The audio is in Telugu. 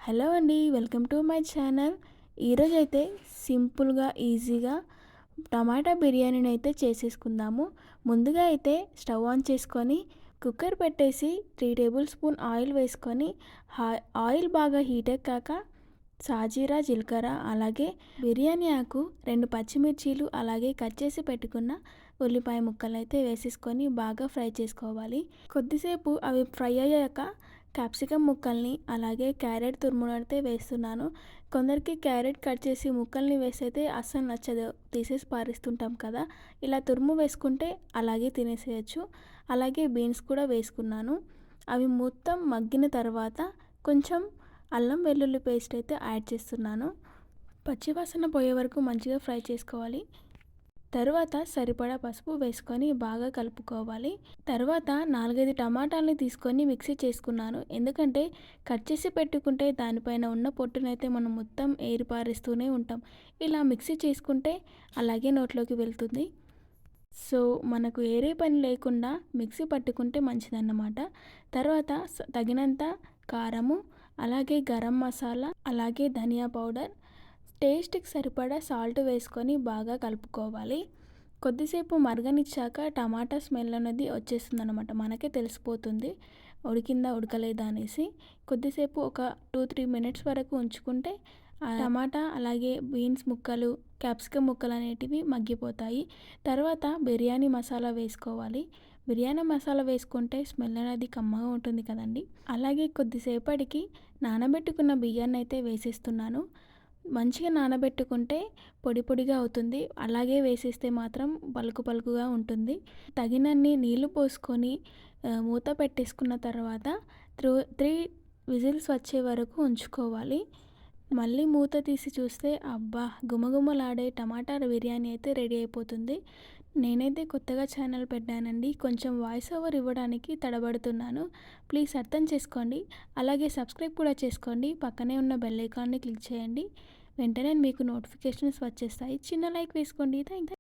హలో అండి, వెల్కమ్ టు మై ఛానల్. ఈరోజైతే సింపుల్గా ఈజీగా టమాటా బిర్యానీని అయితే చేసేసుకుందాము. ముందుగా అయితే స్టవ్ ఆన్ చేసుకొని కుక్కర్ పెట్టేసి 3 టేబుల్ స్పూన్ ఆయిల్ వేసుకొని ఆయిల్ బాగా హీట్ ఎక్కాక సాజీరా, జీలకర్ర, అలాగే బిర్యానీ ఆకు, 2 పచ్చిమిర్చీలు, అలాగే కట్ చేసి పెట్టుకున్న ఉల్లిపాయ ముక్కలు అయితే వేసేసుకొని బాగా ఫ్రై చేసుకోవాలి. కొద్దిసేపు అవి ఫ్రై అయ్యాక క్యాప్సికమ్ ముక్కల్ని, అలాగే క్యారెట్ తురుమును అయితే వేస్తున్నాను. కొందరికి క్యారెట్ కట్ చేసి ముక్కల్ని వేసైతే అస్సలు నచ్చదు, తీసేసి పారేస్తుంటాం కదా. ఇలా తురుము వేసుకుంటే అలాగే తినేసేయచ్చు. అలాగే బీన్స్ కూడా వేసుకున్నాను. అవి మొత్తం మగ్గిన తర్వాత కొంచెం అల్లం వెల్లుల్లి పేస్ట్ అయితే యాడ్ చేస్తున్నాను. పచ్చివాసన పోయే వరకు మంచిగా ఫ్రై చేసుకోవాలి. తర్వాత సరిపడా పసుపు వేసుకొని బాగా కలుపుకోవాలి. తర్వాత 4-5 టమాటాలని తీసుకొని మిక్సీ చేసుకున్నాను. ఎందుకంటే కట్ చేసి పెట్టుకుంటే దానిపైన ఉన్న పొట్టునైతే మనం మొత్తం ఏరిపారేస్తూనే ఉంటాం. ఇలా మిక్సీ చేసుకుంటే అలాగే నోట్లోకి వెళ్తుంది. సో మనకు ఏరే పని లేకుండా మిక్సీ పట్టుకుంటే మంచిదన్నమాట. తర్వాత తగినంత కారము, అలాగే గరం మసాలా, అలాగే ధనియా పౌడర్, టేస్ట్కి సరిపడా సాల్ట్ వేసుకొని బాగా కలుపుకోవాలి. కొద్దిసేపు మరగనిచ్చాక టమాటా స్మెల్ అనేది వచ్చేస్తుంది అనమాట, మనకే తెలిసిపోతుంది ఉడికిందా ఉడకలేదా అనేసి. కొద్దిసేపు ఒక 2-3 మినిట్స్ వరకు ఉంచుకుంటే టమాటా, అలాగే బీన్స్ ముక్కలు, క్యాప్సికమ్ ముక్కలు అనేటివి మగ్గిపోతాయి. తర్వాత బిర్యానీ మసాలా వేసుకోవాలి. బిర్యానీ మసాలా వేసుకుంటే స్మెల్ అనేది కమ్మగా ఉంటుంది కదండి. అలాగే కొద్దిసేపటికి నానబెట్టుకున్న బియ్యాన్ని అయితే వేసేస్తున్నాను. మంచిగా నానబెట్టుకుంటే పొడి పొడిగా అవుతుంది, అలాగే వేసేస్తే మాత్రం పలుకు పలుకుగా ఉంటుంది. తగినన్ని నీళ్లు పోసుకొని మూత పెట్టేసుకున్న తర్వాత 3 విజిల్స్ వచ్చే వరకు ఉంచుకోవాలి. మళ్ళీ మూత తీసి చూస్తే అబ్బా, గుమగుమలాడే టమాటా బిర్యానీ అయితే రెడీ అయిపోతుంది. నేనైతే కొత్తగా ఛానల్ పెట్టానండి, కొంచెం వాయిస్ ఓవర్ ఇవ్వడానికి తడబడుతున్నాను, ప్లీజ్ అర్థం చేసుకోండి. అలాగే సబ్స్క్రైబ్ కూడా చేసుకోండి, పక్కనే ఉన్న బెల్ ఐకాన్ని క్లిక్ చేయండి, వెంటనే మీకు నోటిఫికేషన్స్ వచ్చేస్తాయి. చిన్న లైక్ వేసుకోండి. Thank you.